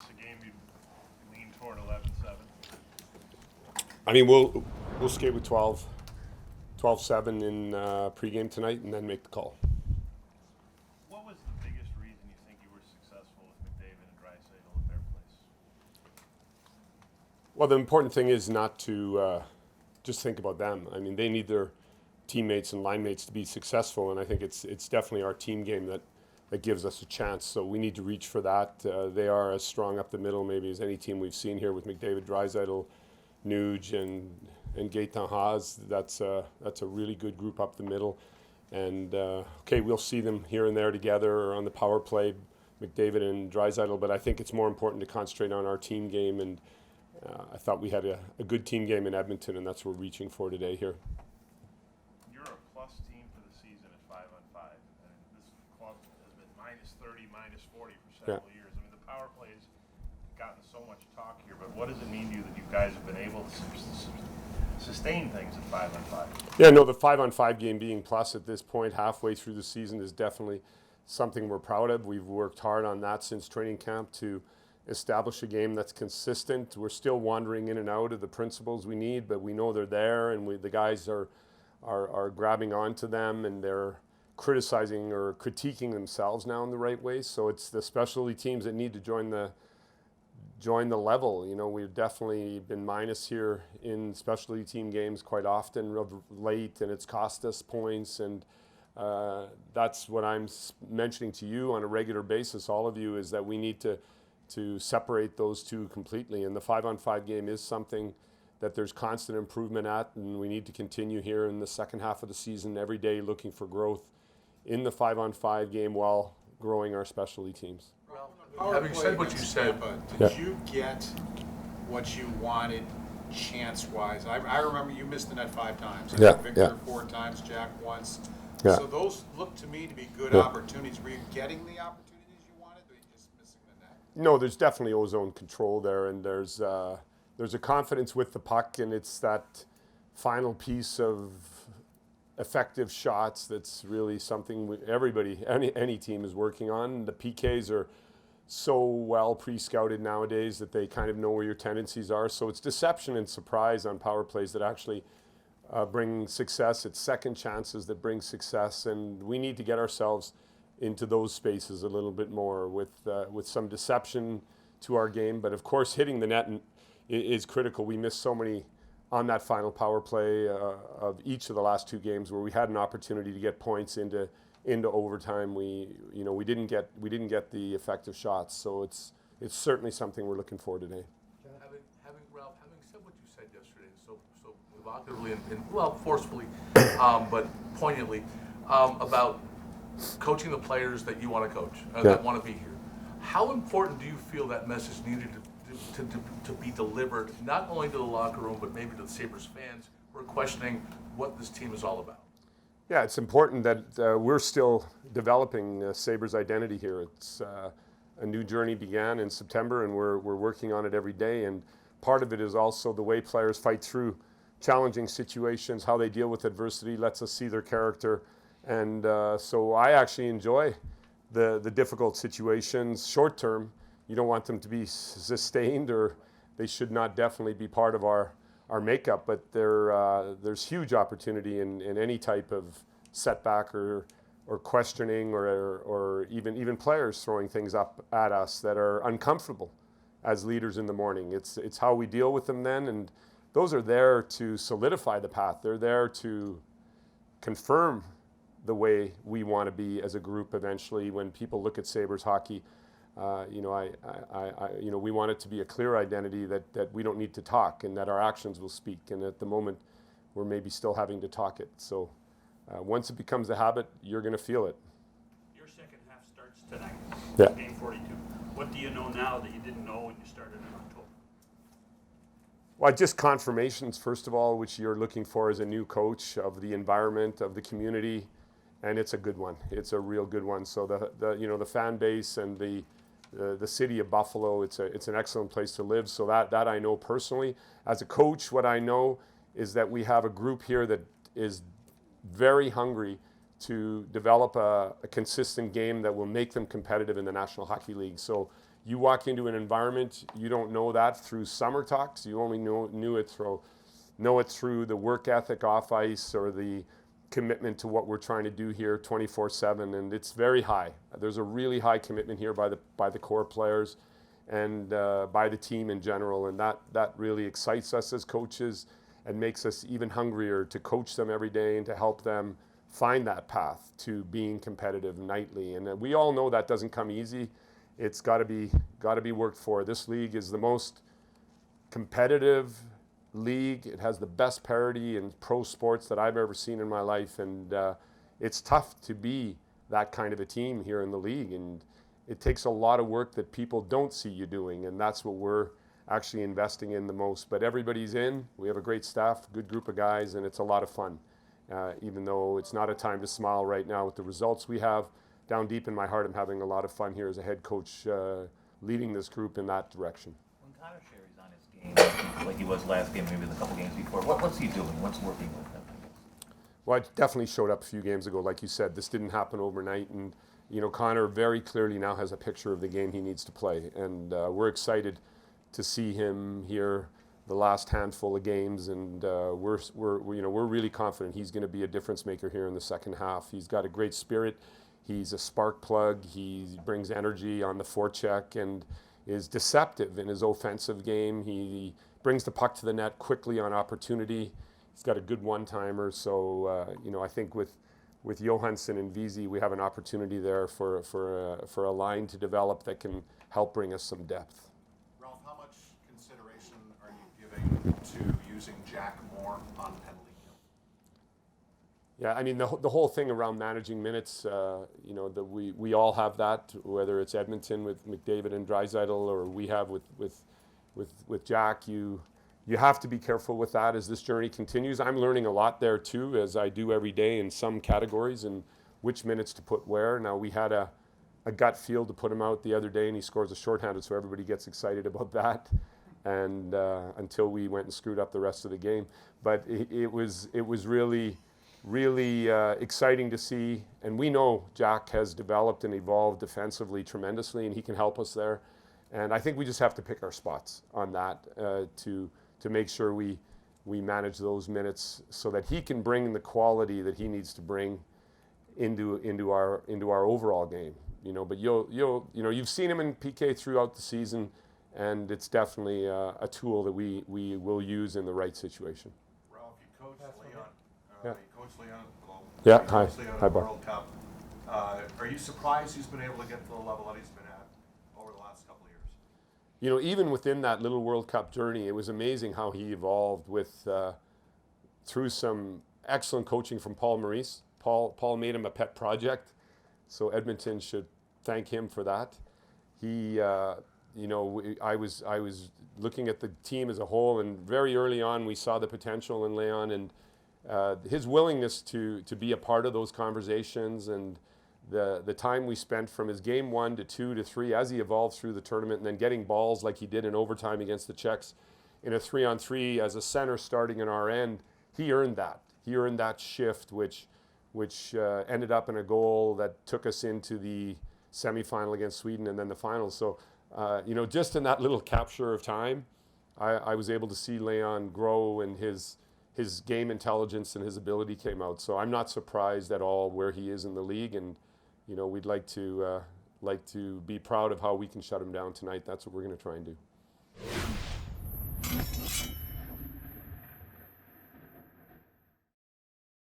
It's a game you lean toward 11-7. I mean, we'll skate with 12-7 in pregame tonight, and then make the call. What was the biggest reason you think you were successful with McDavid and Draisaitl at their place? Well, the important thing is not to just think about them. I mean, they need their teammates and line mates to be successful, and I think it's definitely our team game that gives us a chance. So we need to reach for that. They are as strong up the middle maybe as any team we've seen here with McDavid, Draisaitl, Nuge, and Gaetan Haas. That's a really good group up the middle. And okay, we'll see them here and there together or on the power play, McDavid and Draisaitl. But I think it's more important to concentrate on our team game. And I thought we had a good team game in Edmonton, and that's what we're reaching for today here. You're a plus team for the season at 5-on-5, and this club has been -30, -40 for several years. I mean, the power play's gotten so much talk here, but what does it mean to you that you guys have been able to sustain things at 5-on-5? Yeah, no, the 5-on-5 game being plus at this point, halfway through the season, is definitely something we're proud of. We've worked hard on that since training camp to establish a game that's consistent. We're still wandering in and out of the principles we need, but we know they're there, and the guys are grabbing onto them, and they're criticizing or critiquing themselves now in the right way. So it's the specialty teams that need to join the level. You know, we've definitely been minus here in specialty team games quite often of late, and it's cost us points. And that's what I'm mentioning to you on a regular basis, all of you, is that we need to separate those two completely. And the 5-on-5 game is something that there's constant improvement at, and we need to continue here in the second half of the season every day looking for growth in the 5-on-5 game while growing our specialty teams. Having said what you said, did you get what you wanted chance-wise? I remember you missed the net 5 times. Victor 4 times, Jack once. Yeah. So those look to me to be good opportunities. Were you getting the opportunities you wanted, or were you just missing the net? No, there's definitely ozone control there, and there's a confidence with the puck, and it's that final piece of effective shots that's really something any team is working on. The PKs are so well pre-scouted nowadays that they kind of know where your tendencies are. So it's deception and surprise on power plays that actually bring success. It's second chances that bring success, and we need to get ourselves into those spaces a little bit more with some deception to our game. But of course, hitting the net is critical. We missed so many on that final power play of each of the last 2 games where we had an opportunity to get points into overtime. We didn't get the effective shots. So it's certainly something we're looking for today. Ralph, having said what you said yesterday, so evocatively and forcefully, but poignantly, about coaching the players that you want to coach, that want to be here. How important do you feel that message needed to be delivered, not only to the locker room, but maybe to the Sabres fans who are questioning what this team is all about? Yeah, it's important that we're still developing Sabres' identity here. It's a new journey began in September, and we're working on it every day. And part of it is also the way players fight through challenging situations, how they deal with adversity, lets us see their character. And so I actually enjoy the difficult situations. Short term, you don't want them to be sustained, or they should not definitely be part of our makeup. But there's huge opportunity in any type of setback or questioning or even players throwing things up at us that are uncomfortable as leaders in the morning. It's how we deal with them then, and those are there to solidify the path. They're there to confirm the way we want to be as a group eventually. When people look at Sabres hockey, we want it to be a clear identity that we don't need to talk, and that our actions will speak. And at the moment, we're maybe still having to talk it. So once it becomes a habit, you're going to feel it. Your second half starts tonight, Yeah. Game 42. What do you know now that you didn't know when you started in October? Well, just confirmations, first of all, which you're looking for as a new coach, of the environment, of the community, and it's a good one. It's a real good one. So the fan base and the city of Buffalo, it's an excellent place to live. So that I know personally. As a coach, what I know is that we have a group here that is very hungry to develop a consistent game that will make them competitive in the National Hockey League. So you walk into an environment, you don't know that through summer talks. You only know it through the work ethic off ice or the commitment to what we're trying to do here 24/7, and it's very high. There's a really high commitment here by the core players and by the team in general, and that really excites us as coaches and makes us even hungrier to coach them every day and to help them find that path to being competitive nightly. And we all know that doesn't come easy. It's got to be worked for. This league is the most competitive league. It has the best parity in pro sports that I've ever seen in my life, and it's tough to be that kind of a team here in the league, and it takes a lot of work that people don't see you doing, and that's what we're actually investing in the most. But everybody's in. We have a great staff, good group of guys, and it's a lot of fun. Even though it's not a time to smile right now with the results we have, down deep in my heart, I'm having a lot of fun here as a head coach leading this group in that direction. When Connor Sherry's on his game, like he was last game, maybe the couple games before, what's he doing? What's working with him? Well, I definitely showed up a few games ago. Like you said, this didn't happen overnight. And, Connor very clearly now has a picture of the game he needs to play. And we're excited to see him here the last handful of games. And we're really confident he's going to be a difference maker here in the second half. He's got a great spirit. He's a spark plug. He brings energy on the forecheck and is deceptive in his offensive game. He brings the puck to the net quickly on opportunity. He's got a good one-timer. So, I think with Johansson and Vesey, we have an opportunity there for a line to develop that can help bring us some depth. Ralph, how much consideration are you giving to using Jack more on the penalty kill? Yeah, I mean, the whole thing around managing minutes, we all have that, whether it's Edmonton with McDavid and Draisaitl or we have with Jack. You have to be careful with that as this journey continues. I'm learning a lot there too, as I do every day in some categories and which minutes to put where. Now, we had a gut feel to put him out the other day, and he scores a shorthanded, so everybody gets excited about that. And until we went and screwed up the rest of the game, but it was really exciting to see. And we know Jack has developed and evolved defensively tremendously, and he can help us there. And I think we just have to pick our spots on that to make sure we manage those minutes so that he can bring the quality that he needs to bring into our overall game. But you've seen him in PK throughout the season, and it's definitely a tool that we will use in the right situation. Ralph, you coached Leon. Yeah. You coached Leon. Hello. Yeah, You hi. coached Leon Hi, at the Bob. World Cup. Are you surprised he's been able to get to the level that he's been at over the last couple of years? Even within that little World Cup journey, it was amazing how he evolved through some excellent coaching from Paul Maurice. Paul made him a pet project, so Edmonton should thank him for that. I was looking at the team as a whole, and very early on we saw the potential in Leon and his willingness to be a part of those conversations, and the time we spent from his game 1 to 2 to 3 as he evolved through the tournament, and then getting balls like he did in overtime against the Czechs in a 3-on-3 as a center starting in our end. He earned that. He earned that shift, which ended up in a goal that took us into the semifinal against Sweden and then the final. So, just in that little capture of time, I was able to see Leon grow, and his game intelligence and his ability came out. So I'm not surprised at all where he is in the league, and we'd like to be proud of how we can shut him down tonight. That's what we're going to try and do.